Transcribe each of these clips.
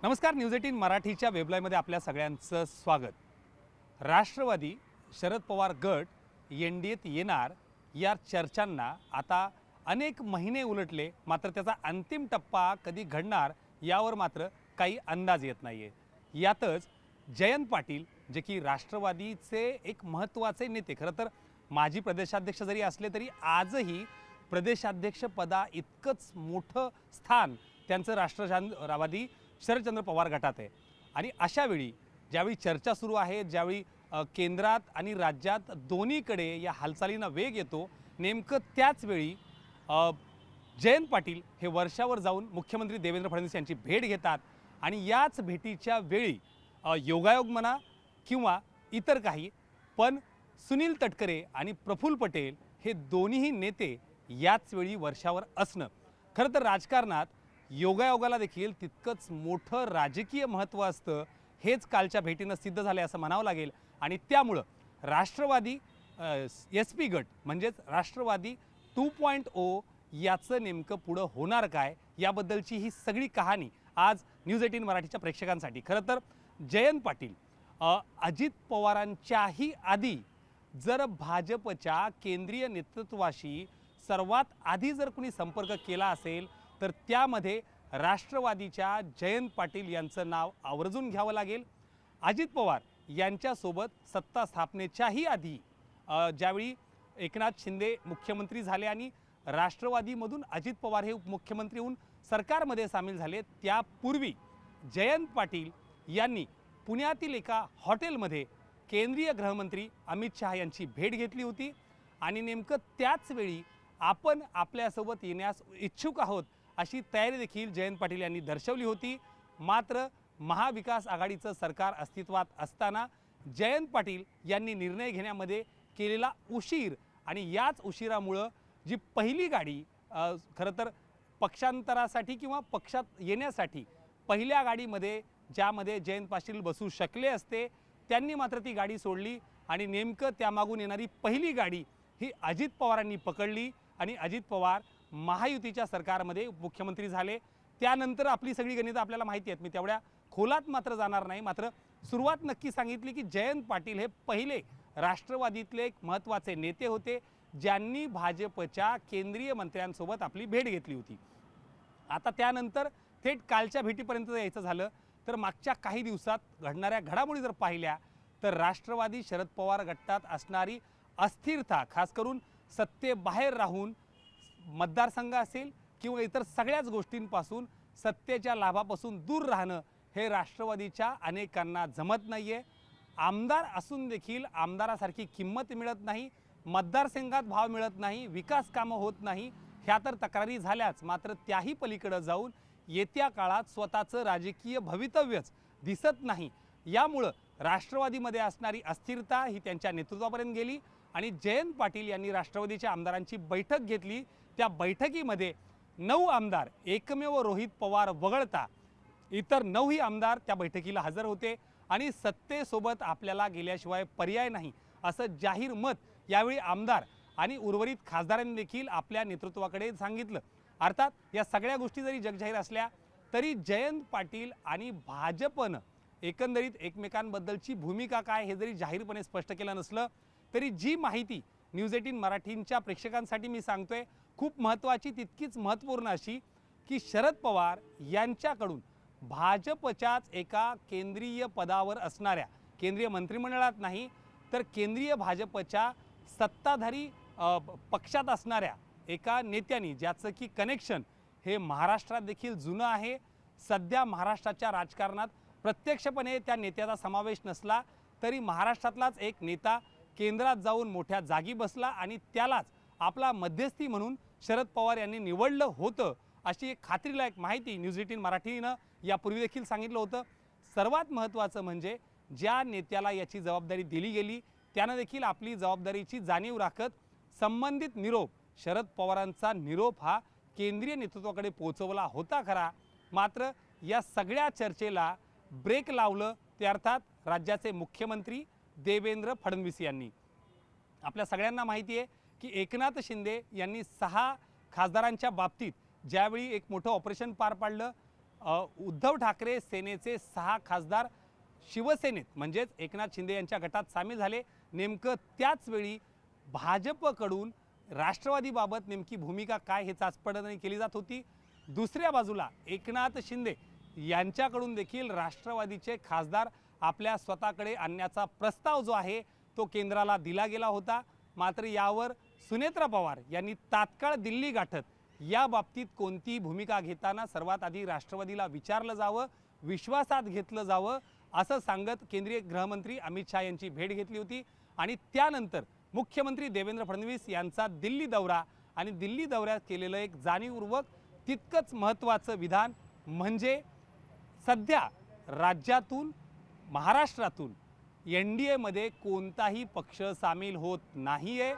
नमस्कार, न्यूज 18 मराठीच्या वेबलाईव्हमध्ये आपल्या सगळ्यांचं स्वागत। राष्ट्रवादी शरद पवार गट एनडीएत येणार या चर्चांना आता अनेक महिने उलटले, मात्र त्याचा अंतिम टप्पा कधी घडणार यावर मात्र काही अंदाज येत नाहीये। यातच जयंत पाटील जे की राष्ट्रवादीचे एक महत्त्वाचे नेते, खरं तर माजी प्रदेशाध्यक्ष जरी असले तरी आजही प्रदेशाध्यक्ष पदा इतकंच मोठं स्थान त्यांचं राष्ट्रवादी शरदचंद्र पवार गटात आहे। आणि अशा वेळी ज्यावेळी चर्चा सुरू आहे, ज्यावेळी केंद्रात आणि राज्यात दोन्हीकडे या हालचालींना वेग येतो, नेमकं त्याच वेळी जयंत पाटील हे वर्षावर जाऊन मुख्यमंत्री देवेंद्र फडणवीस यांची भेट घेतात। आणि याच भेटीच्या वेळी योगायोग म्हणा किंवा इतर काही, पण सुनील तटकरे आणि प्रफुल्ल पटेल हे दोन्हीही नेते याच वेळी वर्षावर असणं खरं तर राजकारणात योगायोगाला देखील तितकंच मोठं राजकीय महत्त्व असतं, हेच कालच्या भेटीनं सिद्ध झाले असं म्हणावं लागेल। आणि त्यामुळं राष्ट्रवादी SP गट म्हणजेच राष्ट्रवादी 2.0 याचं नेमकं पुढं होणार काय याबद्दलची ही सगळी कहाणी आज न्यूज 18 मराठीच्या प्रेक्षकांसाठी। खरं तर जयंत पाटील अजित पवारांच्याही आधी जर भाजपच्या केंद्रीय नेतृत्वाशी सर्वात आधी जर कुणी संपर्क केला असेल तर त्यामध्ये राष्ट्रवादीच्या जयंत पाटील यांचं नाव आवर्जून घ्यावं लागेल। अजित पवार यांच्यासोबत सत्ता स्थापनेच्याही आधी ज्यावेळी एकनाथ शिंदे मुख्यमंत्री झाले आणि राष्ट्रवादीमधून अजित पवार हे उपमुख्यमंत्री होऊन सरकारमध्ये सामील झाले, त्यापूर्वी जयंत पाटील यांनी पुण्यातील एका हॉटेलमध्ये केंद्रीय गृहमंत्री अमित शहा यांची भेट घेतली होती। आणि नेमकं त्याच वेळी आपण आपल्यासोबत येण्यास इच्छुक आहोत अशी तयारी देखील जयंत पाटील यांनी दर्शवली होती। मात्र महाविकास आघाडीचं सरकार अस्तित्वात असताना जयंत पाटील यांनी निर्णय घेण्यामध्ये केलेला उशीर आणि याच उशिरामुळं जी पहिली गाडी खरं तर पक्षांतरासाठी किंवा पक्षात येण्यासाठी पहिल्या गाडीमध्ये ज्यामध्ये जयंत पाटील बसू शकले असते, त्यांनी मात्र ती गाडी सोडली आणि नेमकं त्यामागून येणारी पहिली गाडी ही अजित पवारांनी पकडली आणि अजित पवार महायुतीच्या सरकारमध्ये मुख्यमंत्री झाले। त्यानंतर आपली सगळी गणितं आपल्याला माहिती आहेत, मी तेवढ्या खोलात मात्र जाणार नाही। मात्र सुरुवात नक्की सांगितली की जयंत पाटील हे पहिले राष्ट्रवादीतले एक महत्त्वाचे नेते होते ज्यांनी भाजपच्या केंद्रीय मंत्र्यांसोबत आपली भेट घेतली होती। आता त्यानंतर थेट कालच्या भेटीपर्यंत यायचं झालं तर मागच्या काही दिवसात घडणाऱ्या घडामोडी जर पाहिल्या तर राष्ट्रवादी शरद पवार गटात असणारी अस्थिरता, खास करून सत्तेबाहेर राहून मतदारसंघ असेल किंवा इतर सगळ्याच गोष्टींपासून सत्तेच्या लाभापासून दूर राहणं हे राष्ट्रवादीच्या अनेकांना जमत नाहीये। आमदार असून देखील आमदारासारखी किंमत मिळत नाही, मतदारसंघात भाव मिळत नाही, विकास कामं होत नाही, ह्या तर तक्रारी झाल्याच, मात्र त्याही पलीकडे जाऊन येत्या काळात स्वतःचं राजकीय भवितव्यच दिसत नाही। यामुळं राष्ट्रवादीमध्ये असणारी अस्थिरता ही त्यांच्या नेतृत्वापर्यंत गेली आणि जयंत पाटील यांनी राष्ट्रवादीच्या आमदारांची बैठक घेतली। त्या बैठकीमध्ये 9 आमदार एकमेव रोहित पवार वगळता इतर 9ही आमदार त्या बैठकीला हजर होते आणि सत्तेसोबत आपल्याला गेल्याशिवाय पर्याय नाही असं जाहीर मत यावेळी आमदार आणि उर्वरित खासदारांनी देखील आपल्या नेतृत्वाकडे सांगितलं। अर्थात या सगळ्या गोष्टी जरी जगजाहीर असल्या तरी जयंत पाटील आणि भाजपनं एकंदरीत एकमेकांबद्दलची भूमिका काय हे जरी जाहीरपणे स्पष्ट केलं नसलं तरी जी माहिती न्यूज 18 मराठींच्या प्रेक्षकांसाठी मी सांगतोय खूप महत्त्वाची, तितकीच महत्त्वपूर्ण अशी की शरद पवार यांच्याकडून भाजपच्याच एका केंद्रीय पदावर असणाऱ्या, केंद्रीय मंत्रिमंडळात नाही तर केंद्रीय भाजपच्या सत्ताधारी पक्षात असणाऱ्या एका नेत्यांनी, ज्याचं की कनेक्शन हे महाराष्ट्रात देखील जुनं आहे, सध्या महाराष्ट्राच्या राजकारणात प्रत्यक्षपणे त्या नेत्याचा समावेश नसला तरी महाराष्ट्रातलाच एक नेता केंद्रात जाऊन मोठ्या जागी बसला आणि त्यालाच आपला मध्यस्थी म्हणून शरद पवार यांनी निवडलं होतं अशी एक खात्रीलायक माहिती न्यूज 18 मराठीनं यापूर्वी देखील सांगितलं होतं। सर्वात महत्त्वाचं म्हणजे ज्या नेत्याला याची जबाबदारी दिली गेली त्यानं देखील आपली जबाबदारीची जाणीव राखत संबंधित निरोप, शरद पवारांचा निरोप हा केंद्रीय नेतृत्वाकडे पोहोचवला होता खरा, मात्र या सगळ्या चर्चेला ब्रेक लावलं ते अर्थात राज्याचे मुख्यमंत्री देवेंद्र फडणवीस यांनी। आपल्या सगळ्यांना माहिती आहे की एकनाथ शिंदे यांनी 6 खासदारांच्या बाबतीत ज्यावेळी एक मोठं ऑपरेशन पार पाडलं, उद्धव ठाकरे सेनेचे 6 खासदार शिवसेनेत म्हणजेच एकनाथ शिंदे यांच्या गटात सामील झाले। नेमकं त्याच वेळी भाजपकडून राष्ट्रवादीबाबत नेमकी भूमिका काय हे चाचपडणी केली जात होती। दुसऱ्या बाजूला एकनाथ शिंदे यांच्याकडून देखील राष्ट्रवादीचे खासदार आपल्या स्वतःकडे आणण्याचा प्रस्ताव जो आहे तो केंद्राला दिला गेला होता। मात्र यावर सुनेत्रा पवार यांनी तात्काळ दिल्ली गाठत या बाबतीत कोणती भूमिका घेताना सर्वात आधी राष्ट्रवादीला विचारलं जावं, विश्वासात घेतलं जावं असं सांगत केंद्रीय गृहमंत्री अमित शाह यांची भेट घेतली होती। आणि त्यानंतर मुख्यमंत्री देवेंद्र फडणवीस यांचा दिल्ली दौरा आणि दिल्ली दौऱ्यात केलेलं एक जाणीवपूर्वक तितकंच महत्त्वाचं विधान म्हणजे सध्या राज्यातून महाराष्ट्रातून NDA मध्ये कोणताही पक्ष सामील होत नाहीये।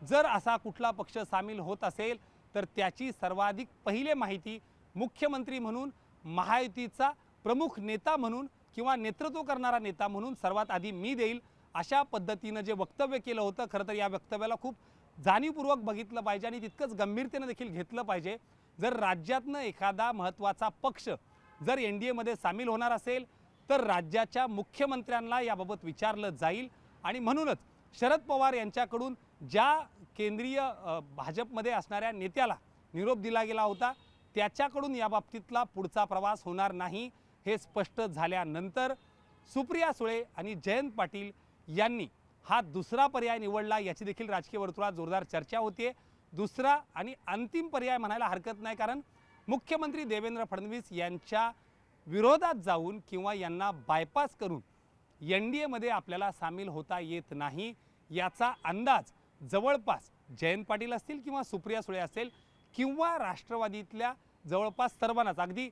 जर असा कुठला पक्ष सामील होत असेल तर त्याची सर्वाधिक पहिले माहिती मुख्यमंत्री म्हणून, महायुतीचा प्रमुख नेता म्हणून किंवा नेतृत्व करणारा नेता म्हणून सर्वात आधी मी देईल अशा पद्धतीने जे वक्तव्य केलं होतं। खरं तर या वक्तव्याला खूप जाणीवपूर्वक बघितलं पाहिजे आणि तितकंच गंभीरतेने देखील घेतलं पाहिजे। जर राज्यातनं एखादा महत्त्वाचा पक्ष जर NDA मध्ये सामील होणार असेल तर राज्याच्या मुख्यमंत्र्यांना याबाबत विचारलं जाईल। आणि म्हणूनच शरद पवार यांच्याकडून ज्या केंद्रीय भाजपमध्ये असणाऱ्या नेत्याला निरोप दिला गेला होता त्याच्याकडून याबाबतीतला पुढचा प्रवास होणार नाही हे स्पष्ट झाल्यानंतर सुप्रिया सुळे आणि जयंत पाटील यांनी हा दुसरा पर्याय निवडला याची देखील राजकीय वर्तुळात जोरदार चर्चा होते। दुसरा आणि अंतिम पर्याय म्हणायला हरकत नाही, कारण मुख्यमंत्री देवेंद्र फडणवीस यांच्या विरोधात जाऊन किंवा यांना बायपास करून NDA मध्ये आपल्याला सामील होता येत नाही याचा अंदाज जवळपास जयंत पाटील असतील किंवा सुप्रिया सुळे असेल किंवा राष्ट्रवादीतल्या जवळपास सर्वांनाच, अगदी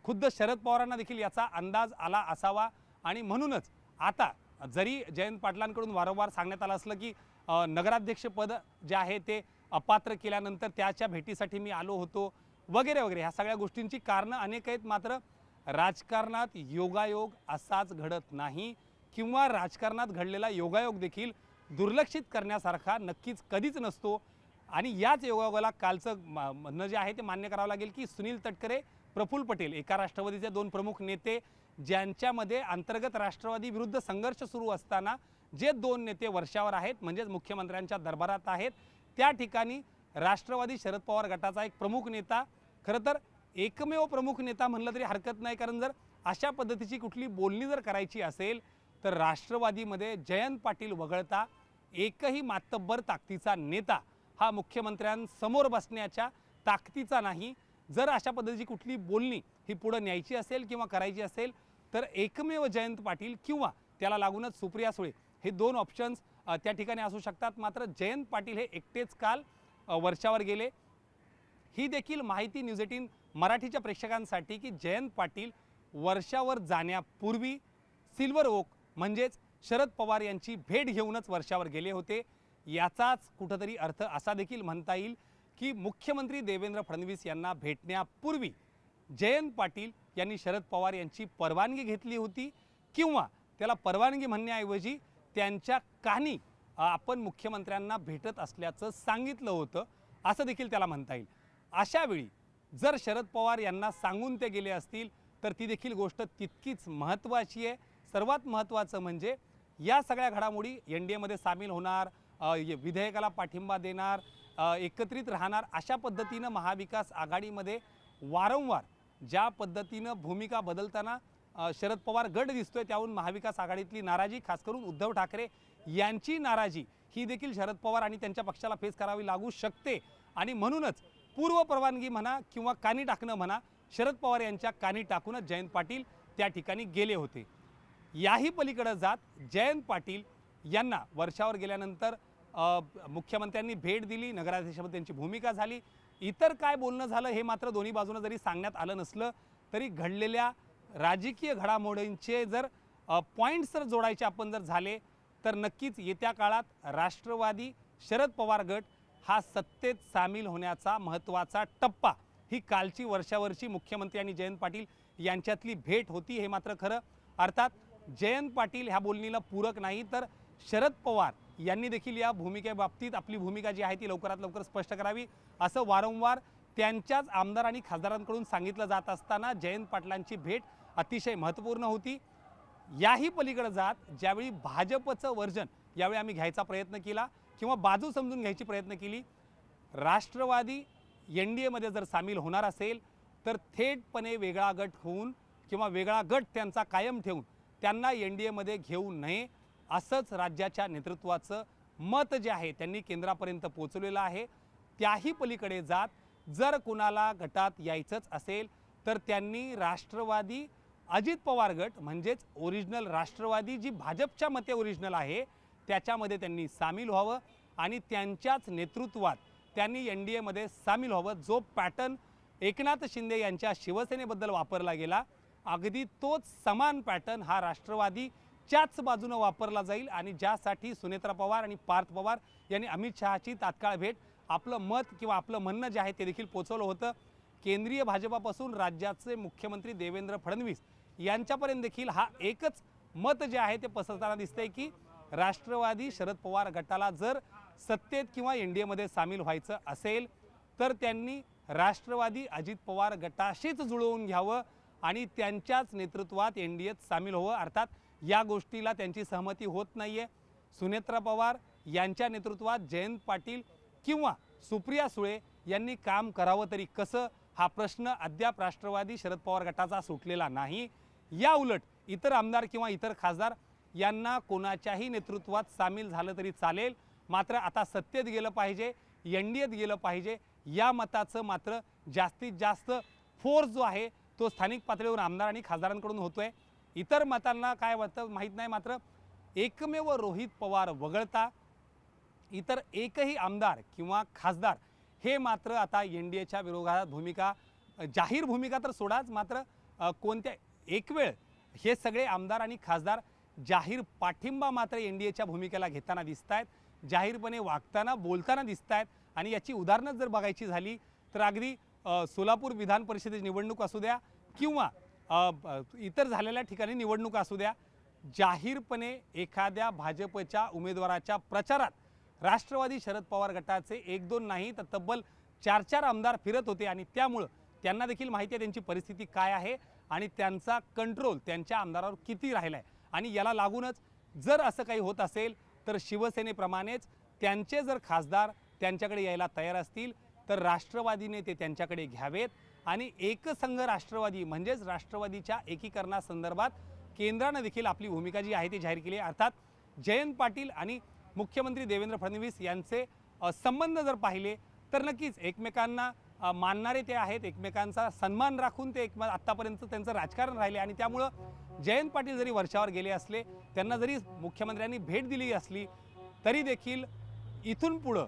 खुद्द शरद पवारांना देखील याचा अंदाज आला असावा। आणि म्हणूनच आता जरी जयंत पाटलांकडून वारंवार सांगण्यात आलं असलं की नगराध्यक्षपद जे आहे ते अपात्र केल्यानंतर त्याच्या भेटीसाठी मी आलो होतो वगैरे वगैरे, ह्या सगळ्या गोष्टींची कारणं अनेक आहेत। मात्र राजकारणात योगायोग असाच घडत नाही किंवा राजकारणात घडलेला योगायोग देखील दुर्लक्षित करण्यासारखा नक्कीच कधीच नसतो। आणि याच योगायोगाला कालचं म्हणणं जे आहे ते मान्य करावं लागेल की सुनील तटकरे, प्रफुल्ल पटेल एका राष्ट्रवादीचे दोन प्रमुख नेते ज्यांच्यामध्ये अंतर्गत राष्ट्रवादी विरुद्ध संघर्ष सुरू असताना जे दोन नेते वर्षावर आहेत म्हणजेच मुख्यमंत्र्यांच्या दरबारात आहेत, त्या ठिकाणी राष्ट्रवादी शरद पवार गटाचा एक प्रमुख नेता, खरं तर एकमेव प्रमुख नेता म्हणलं तरी हरकत नाही, कारण जर अशा पद्धतीची कुठली बोलणी जर करायची असेल तर राष्ट्रवादीमध्ये जयंत पाटील वगळता एकही मातब्बर ताकदीचा नेता हा मुख्यमंत्र्यांसमोर बसण्याच्या ताकदीचा नाही। जर अशा पद्धतीची कुठली बोलणी ही पुढे न्यायची असेल किंवा करायची असेल तर एकमेव जयंत पाटील किंवा त्याला लागूनच सुप्रिया सुळे हे दोन ऑप्शन्स त्या ठिकाणी असू शकतात। मात्र जयंत पाटील हे एकटेच काल वर्षावर गेले। ही देखील माहिती न्यूज 18 मराठीच्या प्रेक्षकांसाठी की जयंत पाटील वर्षावर जाण्यापूर्वी सिल्वर ओक म्हणजेच शरद पवार यांची भेट घेऊनच वर्षावर गेले होते। याचाच कुठेतरी अर्थ असा देखील म्हणता येईल की मुख्यमंत्री देवेंद्र फडणवीस यांना भेटण्यापूर्वी जयंत पाटील यांनी शरद पवार यांची परवानगी घेतली होती किंवा त्याला परवानगी म्हणण्याऐवजी त्यांच्या कानी आपण मुख्यमंत्र्यांना भेटत असल्याचं सांगितलं होतं असं देखील त्याला म्हणता येईल। अशा वेळी जर शरद पवार यांना सांगून ते गेले असतील तर ती देखील गोष्ट तितकीच महत्त्वाची आहे। सर्वात महत्त्वाचं म्हणजे या सगळ्या घडामोडी NDA मध्ये सामील होणार, विधेयकाला पाठिंबा देणार, एकत्रित राहणार अशा पद्धतीनं महाविकास आघाडीमध्ये वारंवार ज्या पद्धतीनं भूमिका बदलताना शरद पवार गट दिसतोय त्याहून महाविकास आघाडीतली नाराजी, खास करून उद्धव ठाकरे यांची नाराजी ही देखील शरद पवार आणि त्यांच्या पक्षाला फेस करावी लागू शकते। आणि म्हणूनच पूर्व परवानगी म्हणा किंवा कानी टाकणं म्हणा, शरद पवार यांच्या कानी टाकूनच जयंत पाटील त्या ठिकाणी गेले होते। याही पलीकडे जात जयंत पाटील यांना वर्षावर गेल्यानंतर मुख्यमंत्र्यांनी भेट दिली, नगराध्यक्षपदी त्यांची भूमिका झाली, इतर काय बोलणं झालं हे मात्र दोन्ही बाजूने जरी सांगण्यात आलं नसलं तरी घडलेल्या राजकीय घडामोडींचे जर पॉईंट्स जर जोडायचे आपण जर झाले तर नक्कीच येत्या काळात राष्ट्रवादी शरद पवार गट हा सत्तेत सामील होण्याचा महत्त्वाचा टप्पा ही कालची वर्षावरची मुख्यमंत्री आणि जयंत पाटील यांच्यातली भेट होती हे मात्र खरं। अर्थात जयंत पाटील ह्या बोलणीला पूरक नाही तर शरद पवार यांनी देखील या भूमिकेबाबतीत आपली भूमिका जी आहे ती लवकरात लवकर स्पष्ट करावी असं वारंवार त्यांच्याच आमदार आणि खासदारांकडून सांगितलं जात असताना जयंत पाटलांची भेट अतिशय महत्त्वपूर्ण होती। याही पलीकडे जात ज्यावेळी भाजपचं वर्जन यावेळी आम्ही घ्यायचा प्रयत्न केला किंवा बाजू समजून घ्यायची प्रयत्न केली, राष्ट्रवादी NDA मध्ये जर सामील होणार असेल तर थेटपणे वेगळा गट होऊन किंवा वेगळा गट त्यांचा कायम ठेवून त्यांना NDA मध्ये घेऊ नये असंच राज्याच्या नेतृत्वाचं मत जे आहे त्यांनी केंद्रापर्यंत पोहोचवलेलं आहे। त्याही पलीकडे जात जर कुणाला गटात यायचंच असेल तर त्यांनी राष्ट्रवादी अजित पवार गट म्हणजेच ओरिजिनल राष्ट्रवादी जी भाजपच्या मते ओरिजिनल आहे त्याच्यामध्ये त्यांनी सामील व्हावं आणि त्यांच्याच नेतृत्वात त्यांनी NDA मध्ये सामील व्हावं। जो पॅटर्न एकनाथ शिंदे यांच्या शिवसेनेबद्दल वापरला गेला अगदी तोच समान पॅटर्न हा राष्ट्रवादीच्याच बाजूने वापरला जाईल आणि ज्यासाठी सुनेत्रा पवार आणि पार्थ पवार यांनी अमित शहाची तात्काळ भेट आपलं मत किंवा आपलं म्हणणं जे आहे ते देखील पोचवलं होतं। केंद्रीय भाजपापासून राज्याचे मुख्यमंत्री देवेंद्र फडणवीस यांच्यापर्यंत देखील हा एकच मत जे आहे ते पसरताना दिसतंय की राष्ट्रवादी शरद पवार गटाला जर सत्तेत किंवा NDA मध्ये सामील व्हायचं असेल तर त्यांनी राष्ट्रवादी अजित पवार गटाशीच जुळवून घ्यावं आणि त्यांच्याच नेतृत्वात NDAत सामील व्हावं। अर्थात या गोष्टीला त्यांची सहमती होत नाहीये। सुनेत्रा पवार यांच्या नेतृत्वात जयंत पाटील किंवा सुप्रिया सुळे यांनी काम करावं तरी कसं हा प्रश्न अद्याप राष्ट्रवादी शरद पवार गटाचा सुटलेला नाही। या उलट इतर आमदार किंवा इतर खासदार यांना कोणाच्याही नेतृत्वात सामील झालं तरी चालेल, मात्र आता सत्तेत गेलं पाहिजे, NDAत गेलं पाहिजे या मताचं मात्र जास्तीत जास्त फोर्स जो आहे तो स्थानिक पातळीवर आमदार आणि खासदारांकडून होतोय। इतर मतांना काय वाटतं माहीत नाही, मात्र एकमेव रोहित पवार वगळता इतर एकही आमदार किंवा खासदार हे मात्र आता NDAच्या विरोधात भूमिका जाहीर भूमिका तर सोडाच, मात्र कोणत्या एक वेळ हे सगळे आमदार आणि खासदार जाहीर पाठिंबा मात्र NDAच्या भूमिकेला घेताना दिसत आहेत, जाहीरपणे वागताना बोलताना दिसत आहेत। आणि याची उदाहरणं जर बघायची झाली तर अगदी सोलापूर विधान परिषदेची निवडणूक असू द्या किंवा इतर झालेल्या ठिकाणी निवडणूक असू द्या, जाहीरपणे एखाद्या भाजपच्या उमेदवाराच्या प्रचारात राष्ट्रवादी शरद पवार गटाचे 1-2 नाही तर तब्बल 4-4 आमदार फिरत होते आणि त्यामुळे त्यांना देखील माहिती आहे त्यांची परिस्थिती काय आहे आणि त्यांचा कंट्रोल त्यांच्या आमदारावर किती राहिला आहे। आणि याला लागूनच जर असं काही होत असेल तर शिवसेनेप्रमाणेच त्यांचे जर खासदार त्यांच्याकडे यायला तयार असतील तर राष्ट्रवादीने ते त्यांच्याकडे घ्यावेत आणि एकसंघ राष्ट्रवादी म्हणजेच राष्ट्रवादीच्या एकीकरणासंदर्भात केंद्राने देखील आपली भूमिका जी आहे ती जाहीर केली आहे। अर्थात जयंत पाटील आणि मुख्यमंत्री देवेंद्र फडणवीस यांचे संबंध जर पाहिले तर नक्कीच एकमेकांना मानणारे ते आहेत, एकमेकांचा सन्मान राखून ते आत्तापर्यंत त्यांचं राजकारण राहिले आणि त्यामुळं जयंत पाटील जरी वर्षावर गेले असले, त्यांना जरी मुख्यमंत्र्यांनी भेट दिली असली तरी देखील इथून पुढं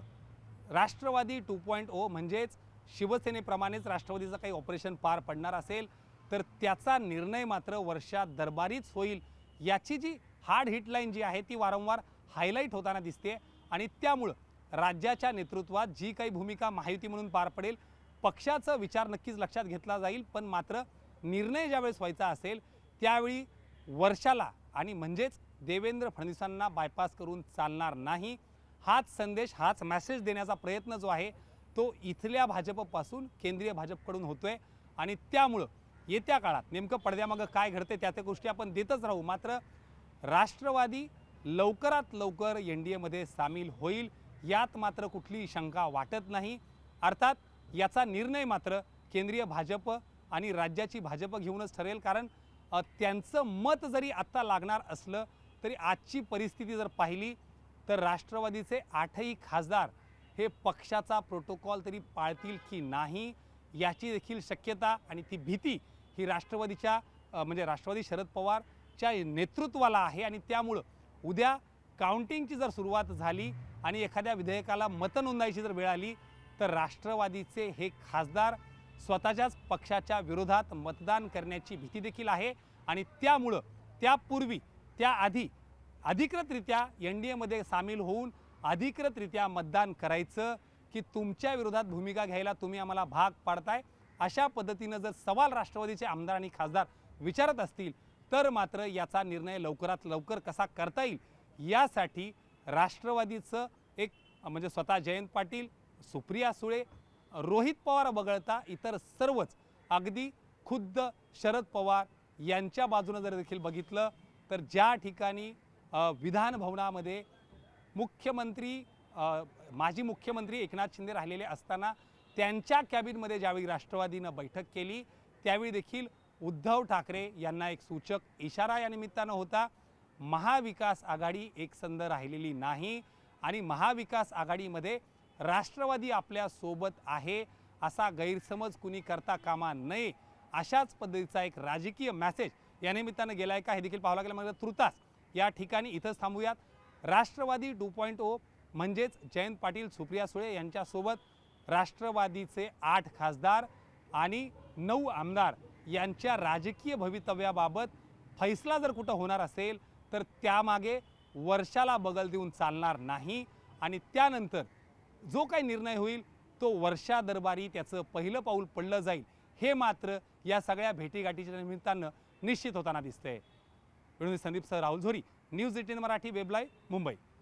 राष्ट्रवादी 2.0 म्हणजेच शिवसेनेप्रमाणेच राष्ट्रवादीचं काही ऑपरेशन पार पडणार असेल तर त्याचा निर्णय मात्र वर्षा दरबारीच होईल। याची जी हार्ड हिटलाईन जी आहे ती वारंवार हायलाईट होताना दिसते आणि त्यामुळं राज्याच्या नेतृत्वात जी काही भूमिका महायुती म्हणून पार पडेल पक्षाचा विचार नक्कीच लक्षात घेतला जाईल, पण मात्र निर्णय ज्यावेळेस व्हायचा असेल त्यावेळी वर्षाला आणि म्हणजेच देवेंद्र फडणवीसांना बायपास करून चालणार नाही। हाच संदेश हाच मेसेज देण्याचा प्रयत्न जो आहे तो इथल्या भाजपपासून केंद्रीय भाजपकडून होतोय आणि त्यामुळं येत्या काळात नेमकं पडद्यामागं काय घडते त्या गोष्टी आपण देतच राहू, मात्र राष्ट्रवादी लवकरात लवकर NDA मध्ये सामील होईल यात मात्र कुठली शंका वाटत नाही। अर्थात याचा निर्णय मात्र केंद्रीय भाजप आणि राज्याची भाजप घेऊनच ठरेल, कारण त्यांचं मत जरी आत्ता लागणार असलं तरी आजची परिस्थिती जर पाहिली तर राष्ट्रवादीचे 8ही खासदार हे पक्षाचा प्रोटोकॉल तरी पाळतील की नाही याची देखील शक्यता आणि ती भीती ही राष्ट्रवादीच्या म्हणजे राष्ट्रवादी शरद पवारच्या नेतृत्वाला आहे आणि त्यामुळं उद्या काउंटिंगची जर सुरुवात झाली आणि एखाद्या विधेयकाला मतं नोंदायची जर वेळ आली तर राष्ट्रवादीचे हे खासदार स्वतःच्याच पक्षाच्या विरोधात मतदान करण्याची भीती देखील आहे आणि त्यामुळं त्यापूर्वी त्याआधी अधिकृतरित्या NDA मध्ये सामील होऊन अधिकृतरित्या मतदान करायचं की तुमच्या विरोधात भूमिका घ्यायला तुम्ही आम्हाला भाग पाडताय अशा पद्धतीने जर सवाल राष्ट्रवादीचे आमदार आणि खासदार विचारत असतील तर मात्र याचा निर्णय लवकरात लवकर कसा करता येईल यासाठी राष्ट्रवादीचं एक म्हणजे स्वतः जयंत पाटील, सुप्रिया सुळे रोहित पवार वगळता इतर सर्वच अगदी खुद्द शरद पवार यांच्या बाजूनं जर देखील बघितलं तर ज्या ठिकाणी विधान भवनामध्ये माजी मुख्यमंत्री एकनाथ शिंदे राहिलेले असताना त्यांच्या कॅबिनमध्ये ज्यावेळी राष्ट्रवादीनं बैठक केली त्यावेळी देखील उद्धव ठाकरे यांना एक सूचक इशारा या निमित्तानं होता। महाविकास आघाडी एकसंध राहिलेली नाही आणि महाविकास आघाडीमध्ये राष्ट्रवादी आपल्या सोबत आहे असा गैरसमज कुणी करता कामा नये, अशाच पद्धतीचा एक राजकीय मेसेज या निमित्तानं गेला आहे का हे देखील पाहावं लागेल। मग तुर्तास या ठिकाणी इथंच थांबूयात। राष्ट्रवादी 2.0 म्हणजेच जयंत पाटील सुप्रिया सुळे यांच्यासोबत राष्ट्रवादीचे 8 खासदार आणि 9 आमदार यांच्या राजकीय भवितव्याबाबत फैसला जर कुठं होणार असेल तर त्यामागे वर्षाला बगल देऊन चालणार नाही आणि त्यानंतर जो काही निर्णय होईल तो वर्षा दरबारी त्याचं पहिलं पाऊल पडलं जाईल हे मात्र या सगळ्या भेटीगाठीच्या निमित्तानं निश्चित होताना दिसतंय। संदीप सर, राहुल झोरी, news 18 Marathi, web live, Mumbai.